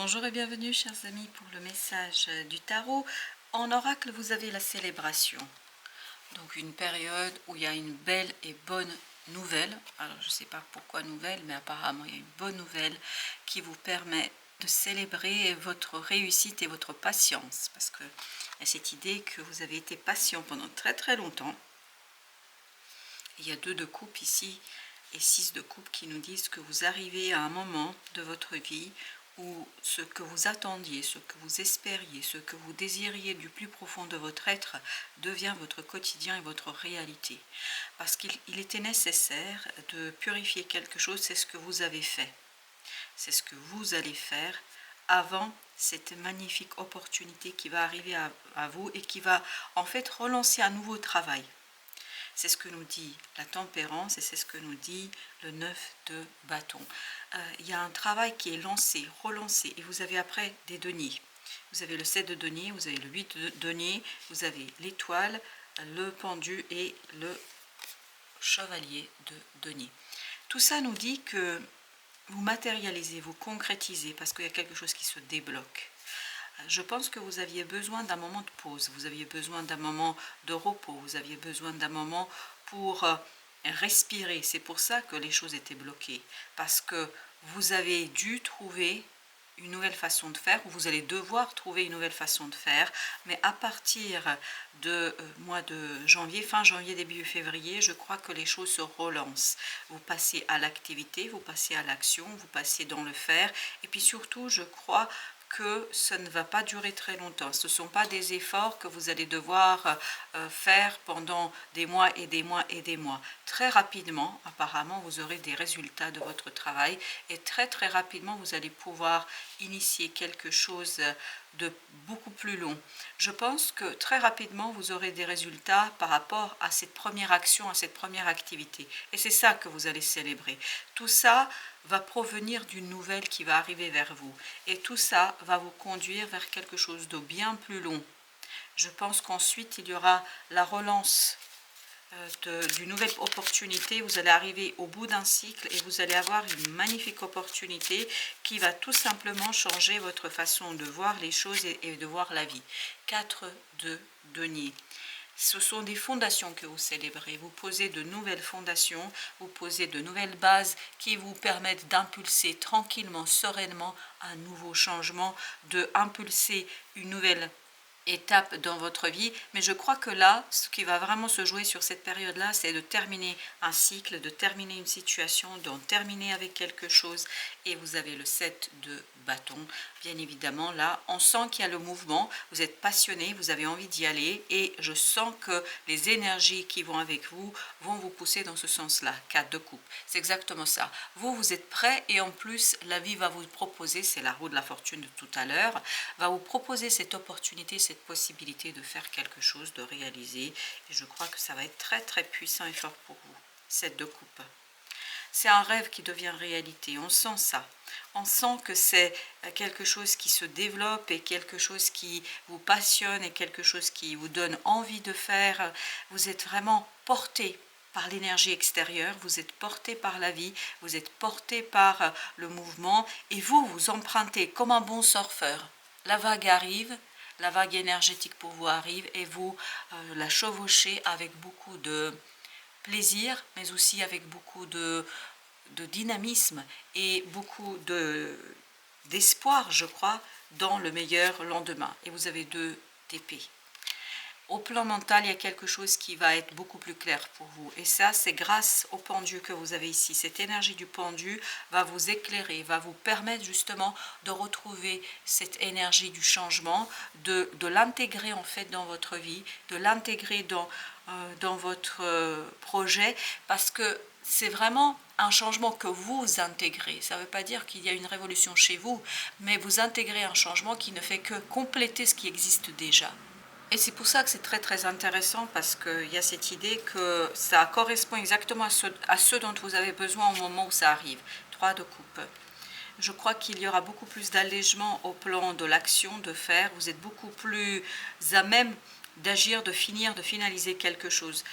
Bonjour et bienvenue chers amis pour le message du tarot. En oracle, vous avez la célébration. Donc une période où il y a une belle et bonne nouvelle. Alors je ne sais pas pourquoi nouvelle, mais apparemment il y a une bonne nouvelle qui vous permet de célébrer votre réussite et votre patience. Parce qu'il y a cette idée que vous avez été patient pendant très très longtemps. Il y a 2 de coupe ici et 6 de coupe qui nous disent que vous arrivez à un moment de votre vie où ce que vous attendiez, ce que vous espériez, ce que vous désiriez du plus profond de votre être devient votre quotidien et votre réalité. Parce qu'il était nécessaire de purifier quelque chose, c'est ce que vous avez fait. C'est ce que vous allez faire avant cette magnifique opportunité qui va arriver à vous et qui va en fait relancer un nouveau travail. C'est ce que nous dit la tempérance et c'est ce que nous dit le 9 de bâton. Il y a un travail qui est lancé, relancé, et vous avez après des deniers. Vous avez le 7 de denier, vous avez le 8 de denier, vous avez l'étoile, le pendu et le chevalier de denier. Tout ça nous dit que vous matérialisez, vous concrétisez, parce qu'il y a quelque chose qui se débloque. Je pense que vous aviez besoin d'un moment de pause, vous aviez besoin d'un moment de repos, vous aviez besoin d'un moment pour respirer. C'est pour ça que les choses étaient bloquées, parce que vous avez dû trouver une nouvelle façon de faire, ou vous allez devoir trouver une nouvelle façon de faire, mais à partir de mois de janvier, fin janvier, début février, je crois que les choses se relancent. Vous passez à l'activité, vous passez à l'action, vous passez dans le faire, et puis surtout, je crois que ça ne va pas durer très longtemps. Ce ne sont pas des efforts que vous allez devoir faire pendant des mois et des mois et des mois. Très rapidement, apparemment, vous aurez des résultats de votre travail et très très rapidement, vous allez pouvoir initier quelque chose de beaucoup plus long. Je pense que très rapidement, vous aurez des résultats par rapport à cette première action, à cette première activité. Et c'est ça que vous allez célébrer. Tout ça va provenir d'une nouvelle qui va arriver vers vous. Et tout ça va vous conduire vers quelque chose de bien plus long. Je pense qu'ensuite, il y aura la relance d'une nouvelle opportunité. Vous allez arriver au bout d'un cycle et vous allez avoir une magnifique opportunité qui va tout simplement changer votre façon de voir les choses et de voir la vie. 4 de denier. Ce sont des fondations que vous célébrez. Vous posez de nouvelles fondations, vous posez de nouvelles bases qui vous permettent d'impulser tranquillement, sereinement un nouveau changement, d'impulser une nouvelle étape dans votre vie. Mais je crois que là, ce qui va vraiment se jouer sur cette période-là, c'est de terminer un cycle, de terminer une situation, d'en terminer avec quelque chose. Et vous avez le 7 de bâton. Bien évidemment, là, on sent qu'il y a le mouvement. Vous êtes passionné, vous avez envie d'y aller. Et je sens que les énergies qui vont avec vous vont vous pousser dans ce sens-là. 4 de coupe. C'est exactement ça. Vous, vous êtes prêt et en plus, la vie va vous proposer, c'est la roue de la fortune de tout à l'heure, va vous proposer cette opportunité, cette possibilité de faire quelque chose, de réaliser. Et je crois que ça va être très très puissant et fort pour vous. 7 de coupe. C'est un rêve qui devient réalité, on sent ça. On sent que c'est quelque chose qui se développe et quelque chose qui vous passionne et quelque chose qui vous donne envie de faire. Vous êtes vraiment porté par l'énergie extérieure, vous êtes porté par la vie, vous êtes porté par le mouvement et vous empruntez comme un bon surfeur. La vague arrive, la vague énergétique pour vous arrive et vous la chevauchez avec beaucoup de plaisir, mais aussi avec beaucoup de dynamisme et beaucoup d'espoir, je crois, dans le meilleur lendemain. Et vous avez 2 d'épée. Au plan mental, il y a quelque chose qui va être beaucoup plus clair pour vous. Et ça, c'est grâce au pendu que vous avez ici. Cette énergie du pendu va vous éclairer, va vous permettre justement de retrouver cette énergie du changement, de l'intégrer en fait dans votre vie, de l'intégrer dans votre projet, parce que c'est vraiment un changement que vous intégrez. Ça ne veut pas dire qu'il y a une révolution chez vous, mais vous intégrez un changement qui ne fait que compléter ce qui existe déjà. Et c'est pour ça que c'est très très intéressant parce qu'il y a cette idée que ça correspond exactement à ce dont vous avez besoin au moment où ça arrive. 3 de coupe. Je crois qu'il y aura beaucoup plus d'allègement au plan de l'action, de faire. Vous êtes beaucoup plus à même d'agir, de finir, de finaliser quelque chose.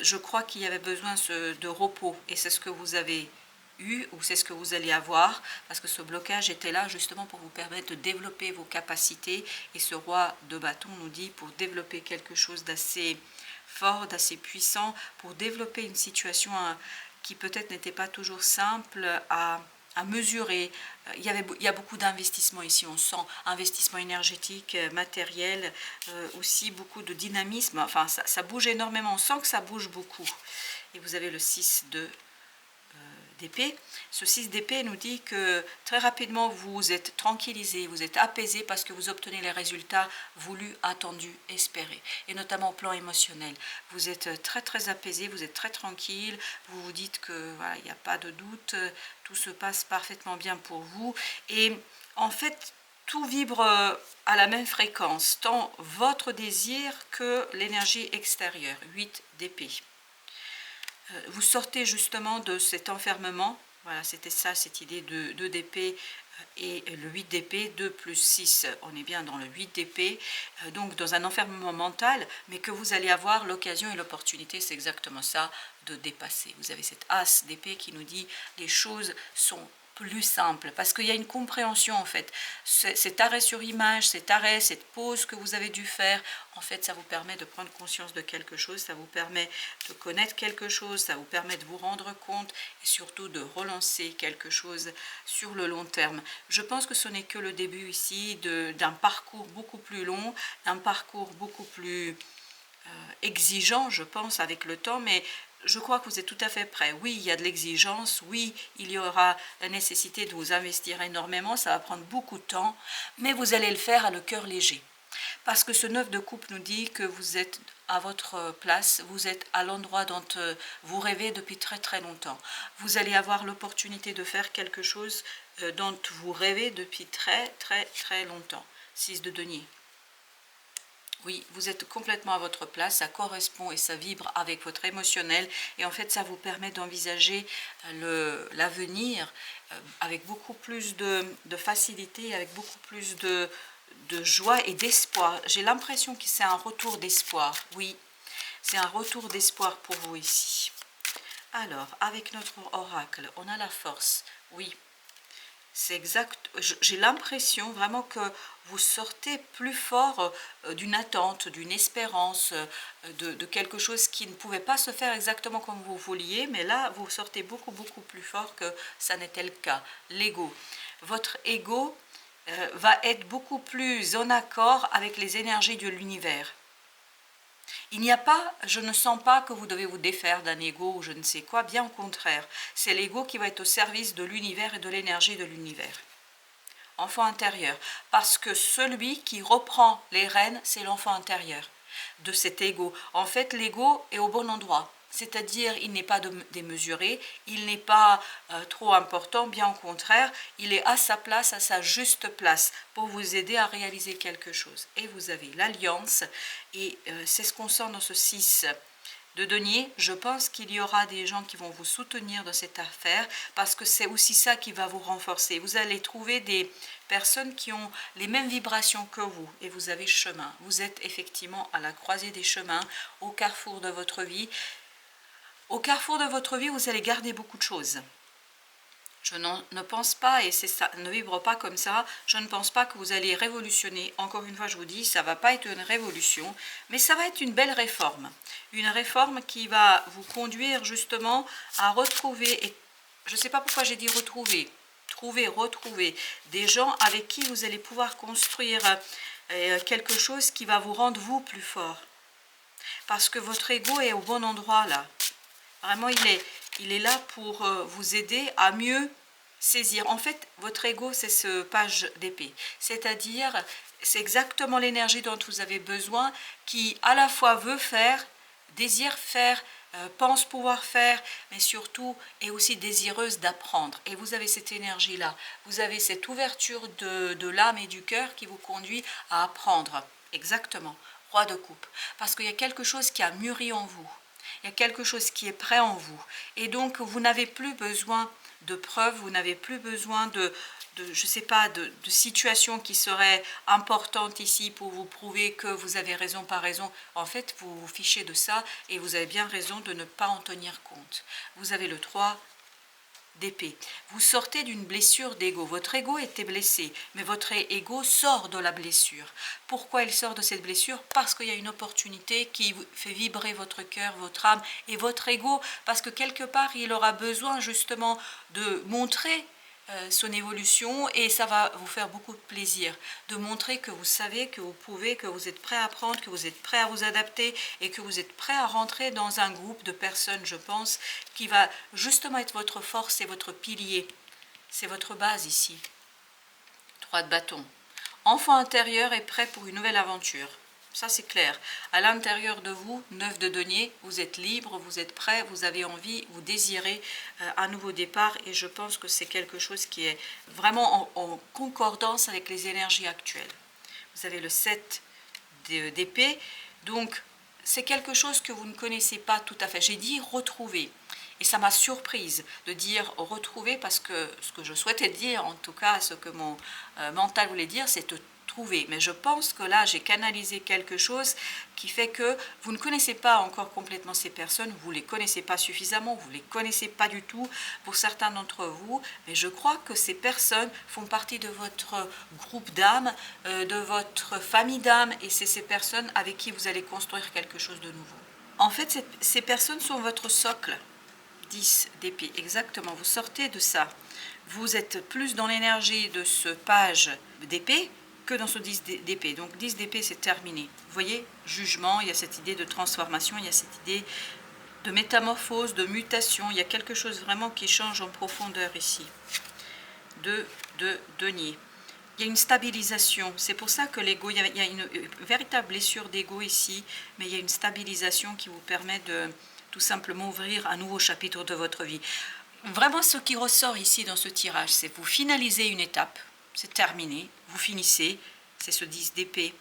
Je crois qu'il y avait besoin de repos et c'est ce que vous avez eu, ou c'est ce que vous allez avoir, parce que ce blocage était là justement pour vous permettre de développer vos capacités. Et ce roi de bâton nous dit pour développer quelque chose d'assez fort, d'assez puissant, pour développer une situation qui peut-être n'était pas toujours simple à mesurer. Il y a beaucoup d'investissements ici, on sent investissement énergétique, matériel, aussi beaucoup de dynamisme, enfin ça bouge énormément, on sent que ça bouge beaucoup. Et vous avez le 6 d'épée. Ce 6 d'épée nous dit que très rapidement vous êtes tranquillisé, vous êtes apaisé parce que vous obtenez les résultats voulus, attendus, espérés, et notamment au plan émotionnel. Vous êtes très très apaisé, vous êtes très tranquille, vous vous dites que voilà, il n'y a pas de doute, tout se passe parfaitement bien pour vous, et en fait tout vibre à la même fréquence, tant votre désir que l'énergie extérieure. 8 d'épée. Vous sortez justement de cet enfermement, voilà, c'était ça, cette idée de 2 d'épée et le 8 d'épée, 2 plus 6, on est bien dans le 8 d'épée, donc dans un enfermement mental, mais que vous allez avoir l'occasion et l'opportunité, c'est exactement ça, de dépasser. Vous avez cette as d'épée qui nous dit les choses sont plus simple, parce qu'il y a une compréhension en fait. Cet arrêt sur image, cet arrêt, cette pause que vous avez dû faire, en fait ça vous permet de prendre conscience de quelque chose, ça vous permet de connaître quelque chose, ça vous permet de vous rendre compte et surtout de relancer quelque chose sur le long terme. Je pense que ce n'est que le début ici d'un parcours beaucoup plus long, d'un parcours beaucoup plus exigeant, je pense, avec le temps, mais je crois que vous êtes tout à fait prêt. Oui, il y a de l'exigence, oui, il y aura la nécessité de vous investir énormément, ça va prendre beaucoup de temps, mais vous allez le faire à le cœur léger. Parce que ce 9 de coupe nous dit que vous êtes à votre place, vous êtes à l'endroit dont vous rêvez depuis très très longtemps. Vous allez avoir l'opportunité de faire quelque chose dont vous rêvez depuis très très très longtemps. 6 de denier. Oui, vous êtes complètement à votre place, ça correspond et ça vibre avec votre émotionnel, et en fait ça vous permet d'envisager l'avenir avec beaucoup plus de facilité, avec beaucoup plus de joie et d'espoir. J'ai l'impression que c'est un retour d'espoir, oui, c'est un retour d'espoir pour vous ici. Alors, avec notre oracle, on a la force, oui. C'est exact, j'ai l'impression vraiment que vous sortez plus fort d'une attente, d'une espérance, de quelque chose qui ne pouvait pas se faire exactement comme vous vouliez, mais là, vous sortez beaucoup, beaucoup plus fort que ça n'était le cas. L'ego. Votre ego va être beaucoup plus en accord avec les énergies de l'univers. Il n'y a pas, je ne sens pas que vous devez vous défaire d'un ego ou je ne sais quoi, bien au contraire. C'est l'ego qui va être au service de l'univers et de l'énergie de l'univers. Enfant intérieur, parce que celui qui reprend les rênes, c'est l'enfant intérieur de cet ego. En fait, l'ego est au bon endroit. C'est-à-dire, il n'est pas démesuré, il n'est pas trop important, bien au contraire, il est à sa place, à sa juste place, pour vous aider à réaliser quelque chose. Et vous avez l'alliance, et c'est ce qu'on sent dans ce 6 de denier. Je pense qu'il y aura des gens qui vont vous soutenir dans cette affaire, parce que c'est aussi ça qui va vous renforcer. Vous allez trouver des personnes qui ont les mêmes vibrations que vous, et vous avez chemin. Vous êtes effectivement à la croisée des chemins, au carrefour de votre vie. Au carrefour de votre vie, vous allez garder beaucoup de choses. Je ne pense pas, et c'est ça, ne vibre pas comme ça, je ne pense pas que vous allez révolutionner. Encore une fois, je vous dis, ça ne va pas être une révolution, mais ça va être une belle réforme. Une réforme qui va vous conduire justement à retrouver, et je ne sais pas pourquoi j'ai dit retrouver, retrouver des gens avec qui vous allez pouvoir construire quelque chose qui va vous rendre vous plus fort. Parce que votre ego est au bon endroit là. Vraiment, il est là pour vous aider à mieux saisir. En fait, votre ego, c'est ce page d'épée. C'est-à-dire, c'est exactement l'énergie dont vous avez besoin, qui à la fois veut faire, désire faire, pense pouvoir faire, mais surtout est aussi désireuse d'apprendre. Et vous avez cette énergie-là. Vous avez cette ouverture de l'âme et du cœur qui vous conduit à apprendre. Exactement. Roi de coupe. Parce qu'il y a quelque chose qui a mûri en vous. Il y a quelque chose qui est prêt en vous. Et donc, vous n'avez plus besoin de preuves, vous n'avez plus besoin je sais pas, de situations qui seraient importantes ici pour vous prouver que vous avez raison, pas raison. En fait, vous vous fichez de ça et vous avez bien raison de ne pas en tenir compte. Vous avez le 3 d'épée. Vous sortez d'une blessure d'ego. Votre ego était blessé, mais votre ego sort de la blessure. Pourquoi il sort de cette blessure? Parce qu'il y a une opportunité qui fait vibrer votre cœur, votre âme et votre ego, parce que quelque part, il aura besoin justement de montrer son évolution, et ça va vous faire beaucoup de plaisir de montrer que vous savez, que vous pouvez, que vous êtes prêt à apprendre, que vous êtes prêt à vous adapter et que vous êtes prêt à rentrer dans un groupe de personnes, je pense, qui va justement être votre force et votre pilier. C'est votre base ici. 3 de bâton. Enfant intérieur est prêt pour une nouvelle aventure. Ça, c'est clair. À l'intérieur de vous, 9 de denier, vous êtes libre, vous êtes prêt, vous avez envie, vous désirez un nouveau départ. Et je pense que c'est quelque chose qui est vraiment en concordance avec les énergies actuelles. Vous avez le 7 d'épée. Donc, c'est quelque chose que vous ne connaissez pas tout à fait. J'ai dit retrouver. Et ça m'a surprise de dire retrouver, parce que ce que je souhaitais dire, en tout cas ce que mon mental voulait dire, c'est te trouver. Mais je pense que là, j'ai canalisé quelque chose qui fait que vous ne connaissez pas encore complètement ces personnes, vous ne les connaissez pas suffisamment, vous ne les connaissez pas du tout pour certains d'entre vous, mais je crois que ces personnes font partie de votre groupe d'âmes, de votre famille d'âmes, et c'est ces personnes avec qui vous allez construire quelque chose de nouveau. En fait, ces personnes sont votre socle. 10 d'épée, exactement, vous sortez de ça. Vous êtes plus dans l'énergie de ce page d'épée que dans ce 10 d'épée. Donc 10 d'épée, c'est terminé. Vous voyez, jugement, il y a cette idée de transformation, il y a cette idée de métamorphose, de mutation. Il y a quelque chose vraiment qui change en profondeur ici. 2 de denier. Il y a une stabilisation. C'est pour ça que l'ego, il y a une véritable blessure d'ego ici, mais il y a une stabilisation qui vous permet de tout simplement ouvrir un nouveau chapitre de votre vie. Vraiment, ce qui ressort ici dans ce tirage, c'est que vous finalisez une étape, c'est terminé, vous finissez, c'est ce 10 d'épée.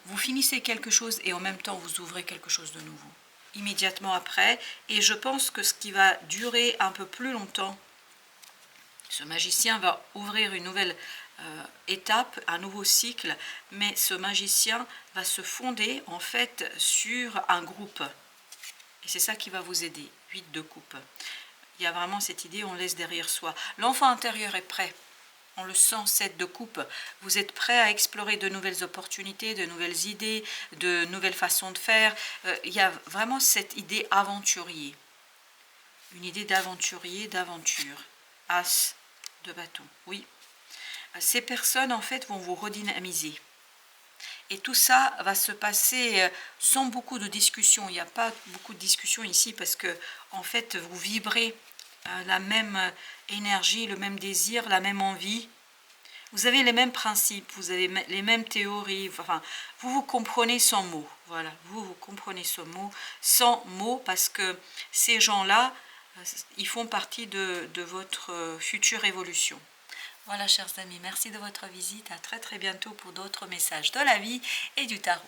Vous finissez quelque chose et en même temps vous ouvrez quelque chose de nouveau, immédiatement après. Et je pense que ce qui va durer un peu plus longtemps, ce magicien va ouvrir une nouvelle étape, un nouveau cycle, mais ce magicien va se fonder en fait sur un groupe. Et c'est ça qui va vous aider. 8 de coupe. Il y a vraiment cette idée, on laisse derrière soi. L'enfant intérieur est prêt. On le sent, 7 de coupe. Vous êtes prêt à explorer de nouvelles opportunités, de nouvelles idées, de nouvelles façons de faire. Il y a vraiment cette idée aventurier. Une idée d'aventurier, d'aventure. As de bâton. Oui. Ces personnes, en fait, vont vous redynamiser. Et tout ça va se passer sans beaucoup de discussions. Il n'y a pas beaucoup de discussions ici parce que, en fait, vous vibrez la même énergie, le même désir, la même envie. Vous avez les mêmes principes, vous avez les mêmes théories. Enfin, vous comprenez sans mots. Voilà, vous comprenez sans mots parce que ces gens-là, ils font partie de votre future évolution. Voilà, chers amis, merci de votre visite. À très très bientôt pour d'autres messages de la vie et du tarot.